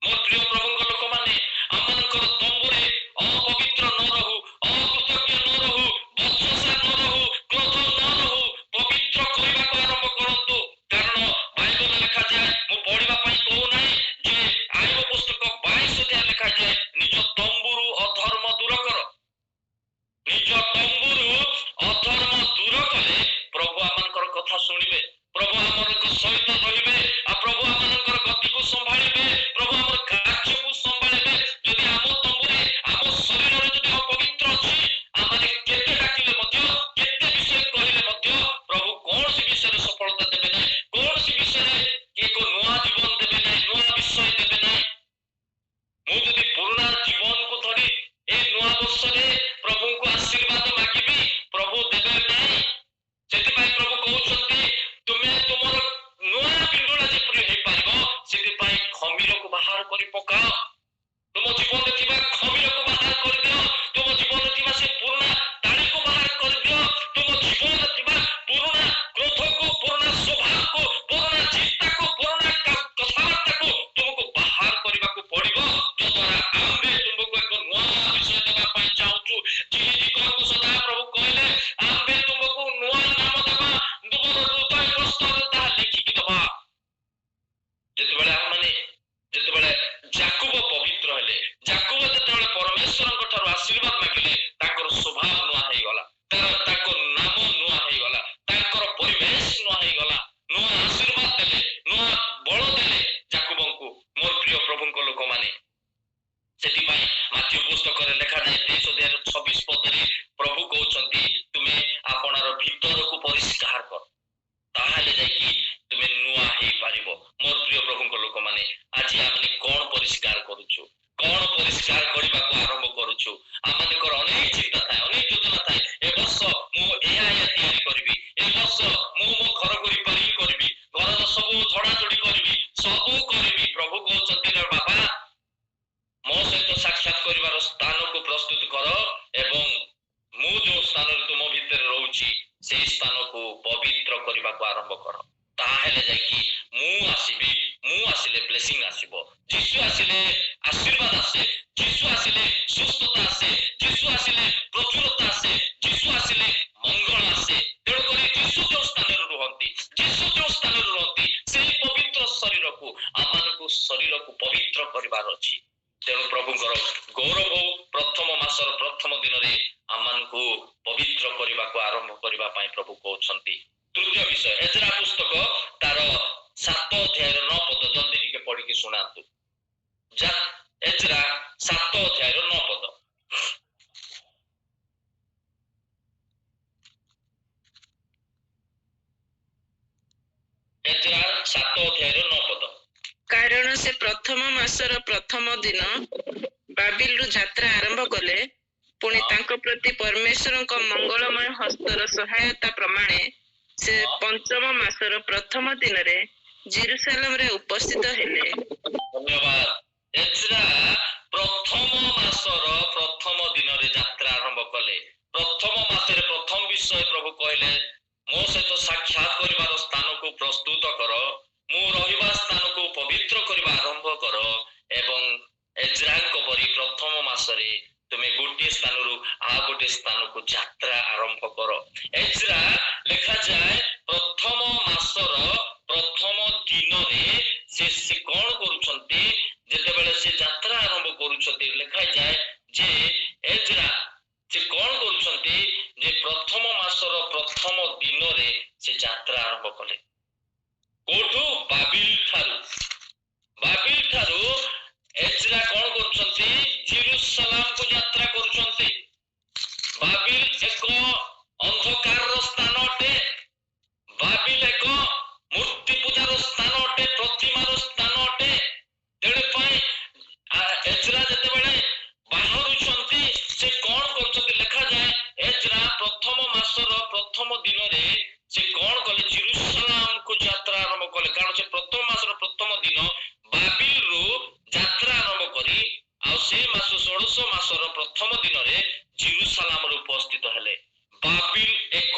ମୋର ପ୍ରିୟ ପ୍ରଭୁଙ୍କ ଲୋକମାନେ, ଆମମାନଙ୍କର ତମ୍ବୁରେ ଅପବିତ୍ର ନ ରହୁ, ଅକୃତଜ୍ଞ ନ ରହୁ, ବଚସା ନ ରହୁ, କ୍ରୋଧ ନ ରହୁ, ପବିତ୍ର କରିବାକୁ ଆରମ୍ଭ କରନ୍ତୁ। କାରଣ ବାଇବଲରେ ଲେଖାଯାଏ, ମୁଁ ପଢିବା ପାଇଁ କହୁନାହିଁ, ଯେ ଆଇବ ପୁସ୍ତକ 22 ଅଧ୍ୟାୟ ଲେଖାଯାଏ ନିଜ ତମ୍ବୁରୁ ଅଧର୍ମ ଦୂର କର। ନିଜ ତମ୍ବୁରୁ ଅଧର୍ମ ଦୂର କଲେ ପ୍ରଭୁ ଆମମାନଙ୍କର କଥା ଶୁଣିବେ, ପ୍ରଭୁ ଆମମାନଙ୍କ ସହିତ ରହିବେ, ଆଉ ପ୍ରଭୁ ଆମମାନଙ୍କର ଗତିକୁ ସମ୍ଭାଳିବେ, ପ୍ରଭୁ ଆମର କାର୍ଯ୍ୟକୁ ସମ୍ଭାଳିବେ। ଯଦି ଆମ ତମ୍ବୁରେ, ଆମ ଶରୀରରେ ଯଦି ଅପବିତ୍ର ଅଛି, ଆମେ କେତେ ଡାକିଲେ ମଧ୍ୟ, କେତେ ବିଷୟ କହିଲେ ମଧ୍ୟ ପ୍ରଭୁ କୌଣସି ବିଷୟରେ ସଫଳତା ଦେବେ ନାହିଁ, କୌଣସି ବିଷୟରେ ଏକ ନୂଆ ଜୀବନ लोक माने आज आमने कोन परिष्कार करूछु कोन परिष्कार करबाको आरंभ करूछु आमानकर अनेक चिंता थाए अनेक योजना थाए ए वर्ष मु एया तयारी करबी ए वर्ष मु मो घर को रिपेयरिंग करबी घर सब झड़ा झड़ी करबी सब करबी प्रभु कहउछंती रे बाबा मो सहित साक्षात करिवार स्थान को प्रस्तुत करो एवं मु जो स्थान रे तुम भीतर रहउची से स्थान को पवित्र करबाको आरंभ करो ताहेले जाकी मु आसीबी मु आसिले ब्लेसिंग आसीबो जीसु आसिले आशीर्वाद आसे जीसु आसिले सुस्थता आसे जीसु आसिले प्रचुरता आसे जीसु आसिले मंगल आसे तेणु करी जीसु जो स्थान रे रहंती जीसु जो स्थान रे रहंती सेही पवित्र शरीर को आमानकु शरीर को पवित्र करिवार अछि तेणु प्रभुଙ୍କର गौरव प्रथम मासर प्रथम दिन रे आमानकु पवित्र करबाको आरंभ करबा पई प्रभु कहउछंती तृतीय विषय एजरा पुस्तक तार 7 अध्याय 9 पद जल्दी टिके पढ़ी के सुनातु जा एजरा 7 अध्याय 9 पद एजरा 7 अध्याय 9 पद कारण से प्रथम मासर प्रथम दिन बाबिल रु यात्रा आरंभ कले पुणी तांको प्रति परमेश्वर को मंगलमय हस्तर सहायता प्रमाणे से पंचम मासर प्रथम दिन रे जेरुसलेम रे उपस्थित हेले धन्यवाद एजरा प्रथम मासर प्रथम दिन रे यात्रा आरंभ कले प्रथम मासरे प्रथम विषय प्रभु कहले मो सहित साक्षात करिवार स्थान को प्रस्तुत करो मु रहिबा स्थान को पवित्र करबा आरंभ करो एवं एजराଙ୍କ परि प्रथम मासरे तुमे गोटे स्थान रु आ गोटे स्थान को यात्रा आरंभ करो एजरा लिखा जाए प्रथम मासर प्रथम दिन रे से कोन करूछंती जेते बेले से यात्रा आरंभ करूछंती लिखा जाए जे एजरा से कोन करूछंती जे प्रथम मासर प्रथम दिन रे से यात्रा आरंभ कले कोठू बाबिल थारू एजरा कोन करूछंती जेरुसलेम को यात्रा करूछंती बाबिल एक अंधकार स्थान अटे बाबिल एक मूर्ति पूजार स्थान अटे प्रतिमार स्थान अटे तेरे पई एजरा जते बेले बाहरुछंती से कोन करछंती लिखा जाए एजरा प्रथम मासर प्रथम दिन रे से कोन कले जेरुसलेम को यात्रा आरंभ कले कारण से प्रथम मासर प्रथम दिन बाबिल रु यात्रा आरंभ करी आ से मास 16 मासर प्रथम दिन रे जेरुसलेम रे उपस्थित हेले बाबिल एक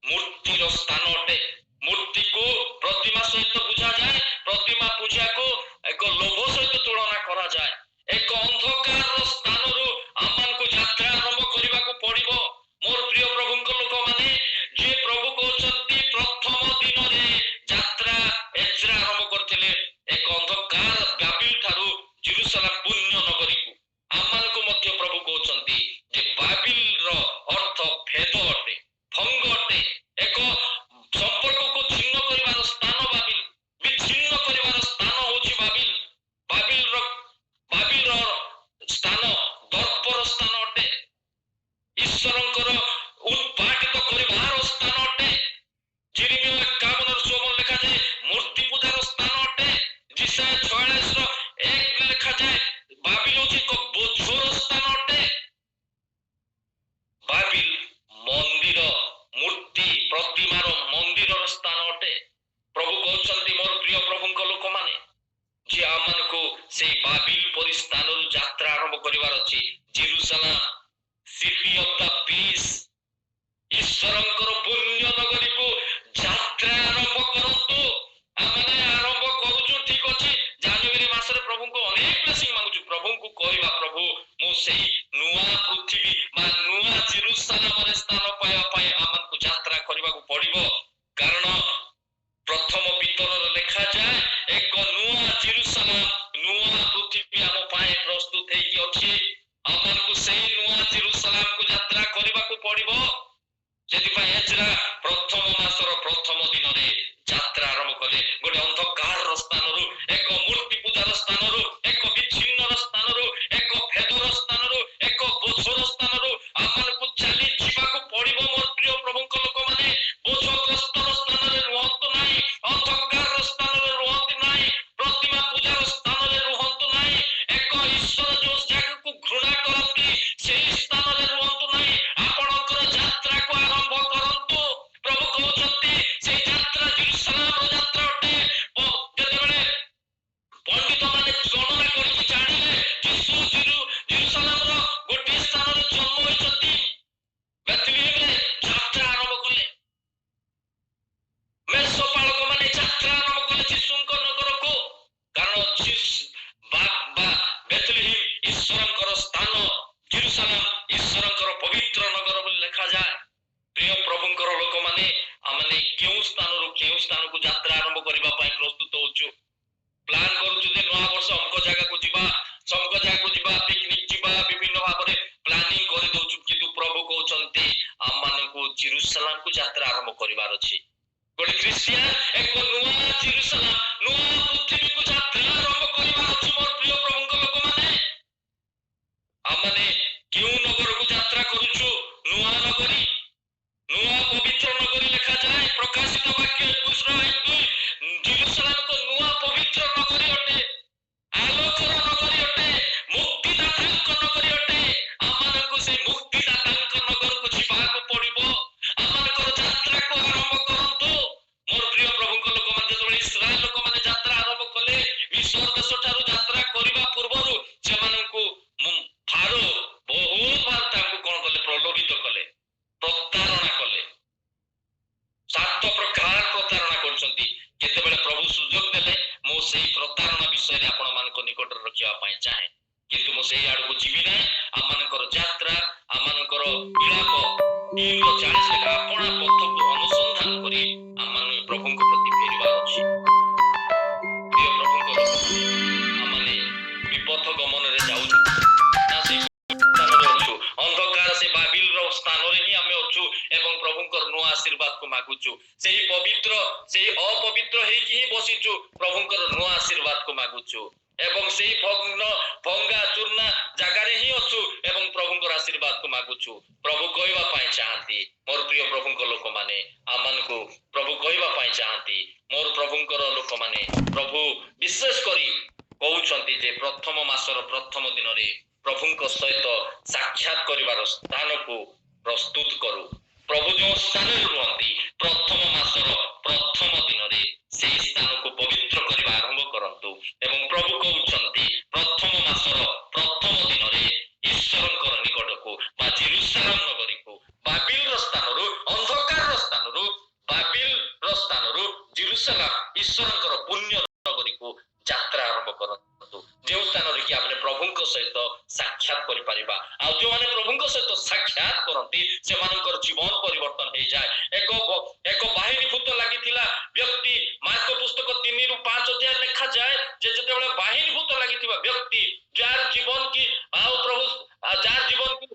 मूर्तिर स्थान अटे मूर्ति को प्रतिमा सहित बुझा जाए प्रतिमा पूजा को एक लोभ सहित तुलना करा जाए एक अंधकार स्थान रु आमान को यात्रा आरंभ करबा को पड़िबो मोर प्रिय प्रभुଙ୍କ लोक माने जे प्रभु कहउछंती प्रथम दिन रे यात्रा एजरा आरंभ करथिले एक अंधकार बाबिल थारू जेरुसलेम पुण्य नगरी को आमान को मध्य प्रभु कहउछंती जे बाबिल रो अर्थ भेद अटे भंग अटे एक संपर्क को छिन्न करिवार स्थान बाबिल विच्छिन्न करिवार स्थान होची बाबिल रो स्थान दर्पर स्थान अटे ईश्वरंकर उत्पाटित करिवार स्थान अटे जेरेमिया 51 16 लिखा जाए मूर्ति पूजार स्थान अटे जिसाया 46 रो 1 लिखा जाए बाबिल होची को बोझोर स्थान अटे बाबिल मंदिर मूर्ति प्रतिमार मंदिर स्थान अटे प्रभु कहउछंती मोर प्रिय प्रभुଙ୍କ लोक माने जे आमन को से बाबिल परि स्थान रु यात्रा आरंभ करिवार अछि Jerusalem city of the peace ईश्वरंकर पुण्य नगरी को यात्रा आरंभ करंतु आमने आरंभ करूछु ठीक अछि जनवरी मास रे प्रभु को अनेक ब्लेसिंग मांगुछु प्रभु को कहबा प्रभु मो सेही नुआ पृथ्वी मा नुआ जेरुसलेम रे स्थान पाया पाए आमन को यात्रा करबा को पड़िबो कारण प्रथम पितर लिखा जाए एक नुआ जेरुसलेम नुआ पृथ्वी आम पाए प्रस्तुत हेकी अछि आमन को सेही नुआ जेरुसलेम को यात्रा करबा को पड़िबो जेति पय एजरा प्रथम मासर प्रथम दिन रे यात्रा आरंभ कले गोटे अंधकार स्थान रु एक मूर्ति पूजार स्थान रु एक विच्छिन्न स्थान रु एक भेदर स्थान रु एक बोझर स्थान रु आमन को चली जीवा को पड़िबो मोर प्रिय प्रभुଙ୍କ लोक माने बोझग्रस्त स्थान रे रहंतु नाही अंधकार स्थान रे रहंतु नाही प्रतिमा ସେଇ ପ୍ରତାରଣା ବିଷୟରେ ଆପଣମାନଙ୍କ ନିକଟରେ ରଖିବା ପାଇଁ ଚାହେଁ, କିନ୍ତୁ ମୁଁ ସେଇ ଆଡକୁ ଯିବି ନାହିଁ। ଆମମାନଙ୍କର ଯାତ୍ରା, ଆମମାନଙ୍କର ବିଳାପ 3:40 ଲେଖା ଆପଣା ପଥକୁ ଅନୁସନ୍ଧାନ କରି ଆମମାନେ ପ୍ରଭୁଙ୍କ ପ୍ରତି ଫେରିବାର ଅଛି। ପ୍ରିୟ ପ୍ରଭୁଙ୍କ ଲୋକମାନେ, ଆମମାନେ ବିପଥ ଗମନରେ ଯାଉଛୁ ନା ସେଇ ସ୍ଥାନରେ ଅଛୁ? ଅନ୍ଧକାର ସେ ବାବିଲର ସ୍ଥାନରେ ହିଁ ଆମେ ଅଛୁ ଏବଂ ପ୍ରଭୁଙ୍କର ନୂଆ ଆଶୀର୍ବାଦକୁ ମାଗୁଛୁ। ସେଇ ପବିତ୍ର, ସେଇ ଅପବିତ୍ର ହେଇକି ହିଁ ବସିଛୁ, ପ୍ରଭୁଙ୍କର ନୂଆ ଆଶୀର୍ବାଦକୁ ମାଗୁଛୁ ଏବଂ ସେଇ ଭଙ୍ଗା ଚୂର୍ଣ୍ଣା ଜାଗାରେ ହିଁ ଅଛୁ ଏବଂ ପ୍ରଭୁଙ୍କର ଆଶୀର୍ବାଦକୁ ମାଗୁଛୁ। ପ୍ରଭୁ କହିବା ପାଇଁ ଚାହାନ୍ତି, ମୋର ପ୍ରିୟ ପ୍ରଭୁଙ୍କ ଲୋକମାନେ, ଆମମାନଙ୍କୁ ପ୍ରଭୁ କହିବା ପାଇଁ ଚାହାନ୍ତି, ମୋର ପ୍ରଭୁଙ୍କର ଲୋକମାନେ, ପ୍ରଭୁ ବିଶେଷ କରି କହୁଛନ୍ତି ଯେ ପ୍ରଥମ ମାସର ପ୍ରଥମ ଦିନରେ ପ୍ରଭୁଙ୍କ ସହିତ ସାକ୍ଷାତ କରିବାର ସ୍ଥାନକୁ ପ୍ରସ୍ତୁତ କରୁ। ପ୍ରଭୁ ଯେଉଁ ସ୍ଥାନରେ ରୁହନ୍ତି ପ୍ରଥମ ମାସର ପ୍ରଥମ ଦିନରେ ସେଇ ସ୍ଥାନକୁ ପବିତ୍ର କରିବା ଆରମ୍ଭ କରନ୍ତୁ ଏବଂ ପ୍ରଭୁ କହୁଛନ୍ତି ପ୍ରଥମ ମାସର ପ୍ରଥମ ଦିନରେ ଈଶ୍ୱରଙ୍କର ନିକଟକୁ ବା ଜେରୁସାଲେମ ନଗରୀକୁ, ବାବିଲର ସ୍ଥାନରୁ, ଅନ୍ଧକାରର ସ୍ଥାନରୁ, ବାବିଲର ସ୍ଥାନରୁ ଜେରୁସାଲେମ ଈଶ୍ୱରଙ୍କର ପୁଣ୍ୟ ନଗରୀକୁ ଯାତ୍ରା ଆରମ୍ଭ କରନ୍ତୁ, ଯେଉଁ ସ୍ଥାନରେ କି ଆମେ ପ୍ରଭୁଙ୍କ ସହିତ ସାକ୍ଷାତ କରିପାରିବା। ଆଉ ଯେଉଁମାନେ ପ୍ରଭୁଙ୍କ ସହିତ ସାକ୍ଷାତ କରନ୍ତି ସେମାନଙ୍କର ଜୀବନ ପରିବର୍ତ୍ତନ ହେଇଯାଏ। ଏକ ବାହିନୀଭୂତ ଲାଗିଥିଲା ବ୍ୟକ୍ତି, ମାର୍କ ପୁସ୍ତକ 3-5 ଅଧ୍ୟାୟ ଲେଖାଯାଏ ଯେ ଯେତେବେଳେ ବାହିନୀଭୂତ ଲାଗିଥିବା ବ୍ୟକ୍ତି ଯାହାର ଜୀବନ କି ଯାହାର ଜୀବନ କି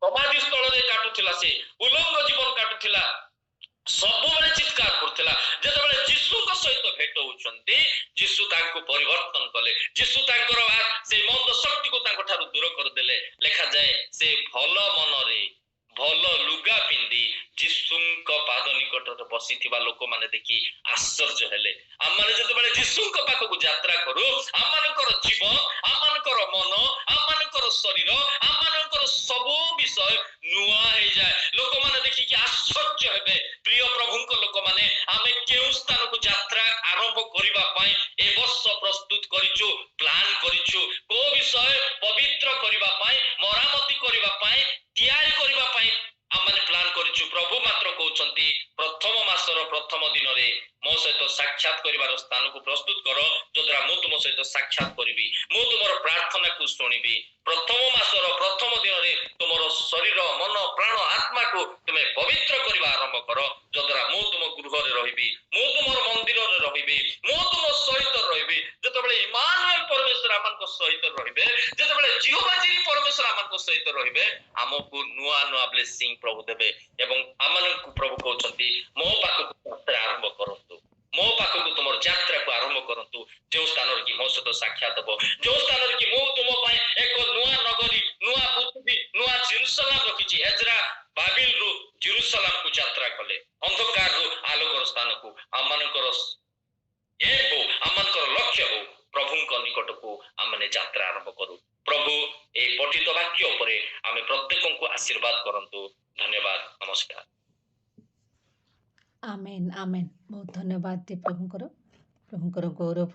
ସମାଧି ସ୍ଥଳରେ କାଟୁଥିଲା, ସେ ଉଲଙ୍ଗ ଜୀବନ କାଟୁଥିଲା, ସବୁବେଳେ ଚିତ୍କାର କରୁଥିଲା, ଯେତେବେଳେ ଯୀଶୁଙ୍କ ସହିତ ଭେଟ ହଉଛନ୍ତି ଯୀଶୁ ତାଙ୍କୁ ପରିବର୍ତ୍ତନ କଲେ, ଯୀଶୁ ତାଙ୍କର ସେଇ ମନ୍ଦ ଶକ୍ତିକୁ ତାଙ୍କ ଠାରୁ ଦୂର କରିଦେଲେ। ଲେଖାଯାଏ ସେ ଭଲ ମନରେ ଭଲ ଲୁଗା ପିନ୍ଧି ଯୀଶୁଙ୍କ ପାଦ ନିକଟରେ ବସିଥିବା ଲୋକମାନେ ଦେଖି ଆଶ୍ଚର୍ଯ୍ୟ ହେଲେ। ଆମମାନେ ଯେତେବେଳେ ଯୀଶୁଙ୍କ ପାଖକୁ ଯାତ୍ରା କରୁ ଆମମାନଙ୍କର ଜୀବନ, ଆମମାନଙ୍କର ମନ, ଆମମାନଙ୍କର ଶରୀର, ଆମମାନଙ୍କର ସବୁ ବିଷୟ ନୂଆ ହେଇଯାଏ। ଲୋକମାନେ ଦେଖିକି ଆଶ୍ଚର୍ଯ୍ୟ ହେବେ। ପ୍ରିୟ ପ୍ରଭୁଙ୍କ ଲୋକମାନେ, ଆମେ କେଉଁ ସ୍ଥାନକୁ ଯାତ୍ରା ଆରମ୍ଭ କରିବା ପାଇଁ ଏ ବର୍ଷ ପ୍ରସ୍ତୁତ କରିଛୁ, ପ୍ଲାନ୍ କରିଛୁ? କୋଉ ବିଷୟ ପବିତ୍ର କରିବା ପାଇଁ, ମରାମତି କରିବା ପାଇଁ, ତିଆରି କରିବା ପାଇଁ ଆମମାନେ ପ୍ଲାନ୍ କରିଛୁ? ପ୍ରଭୁ ମାତ୍ର କହୁଛନ୍ତି ପ୍ରଥମ ମାସର ପ୍ରଥମ ଦିନରେ ମୋ ସହିତ ସାକ୍ଷାତ କରିବାର ସ୍ଥାନକୁ ପ୍ରସ୍ତୁତ କର, ଯଦ୍ୱାରା ମୁଁ ତୁମ ସହିତ ସାକ୍ଷାତ କରିବି, ମୁଁ ତୁମର ପ୍ରାର୍ଥନାକୁ ଶୁଣିବି। ପ୍ରଥମ ମାସର ପ୍ରଥମ ଦିନରେ ତୁମର ଶରୀର, ମନ, ପ୍ରାଣ, ଆତ୍ମାକୁ ତୁମେ ପବିତ୍ର କରିବା ଆରମ୍ଭ କର, ଯଦ୍ୱାରା ମୁଁ ତୁମ ଗୃହରେ ରହିବି, ମୁଁ ତୁମର ମନ୍ଦିରରେ ରହିବି, ମୁଁ ତୁମ ସହିତ ରହିବି। ଯେତେବେଳେ ଇମାନୁଏଲ ପରମେଶ୍ୱର ଆମମାନଙ୍କ ସହିତ ରହିବେ, ଯେତେବେଳେ ଜିହୋଭା ଜିରି ପରମେଶ୍ୱର ଆମମାନଙ୍କ ସହିତ ରହିବେ, ଆମକୁ ନୂଆ ନୂଆ ବ୍ଲେସିଂ ପ୍ରଭୁ ଦେବେ ଏବଂ ଆମମାନଙ୍କୁ ପ୍ରଭୁ କହୁଛନ୍ତି ମୋ ପାଖକୁ ଯାତ୍ରା ଆରମ୍ଭ କରନ୍ତୁ, ମୋ ପାଖକୁ ତୁମର ଯାତ୍ରାକୁ ଆରମ୍ଭ କରନ୍ତୁ, ଯେଉଁ ସ୍ଥାନରେ କି ମୋ ସହିତ ସାକ୍ଷାତ ହବ, ଯେଉଁ ସ୍ଥାନରେ କି ମୁଁ ତୁମ ପାଇଁ ଏକ ନୂଆ ନଗରୀ, ନୂଆ ପୃଥିବୀ, ନୂଆ ଜେରୁସାଲେମ ରଖିଛି। ଏଜ୍ରା ବାବିଲରୁ ଜେରୁସାଲେମକୁ ଯାତ୍ରା କଲେ, ଅନ୍ଧକାରରୁ ଆଲୋକର ସ୍ଥାନକୁ। ଆମମାନଙ୍କର ଏମ୍ ହଉ, ଆମମାନଙ୍କର ଲକ୍ଷ୍ୟ ହଉ, ପ୍ରଭୁଙ୍କ ନିକଟକୁ ଆମେ ଯାତ୍ରା ଆରମ୍ଭ କରୁ। ପ୍ରଭୁ এই ପଠିତ ବାକ୍ୟ ଉପରେ ଆମେ ପ୍ରତ୍ୟେକଙ୍କୁ ଆଶୀର୍ବାଦ କରନ୍ତୁ। ଧନ୍ୟବାଦ, ନମସ୍କାର। ଆମେନ୍ ଆମେନ୍। ବହୁତ ଧନ୍ୟବାଦ ପ୍ରଭୁଙ୍କର ଗୌରବ।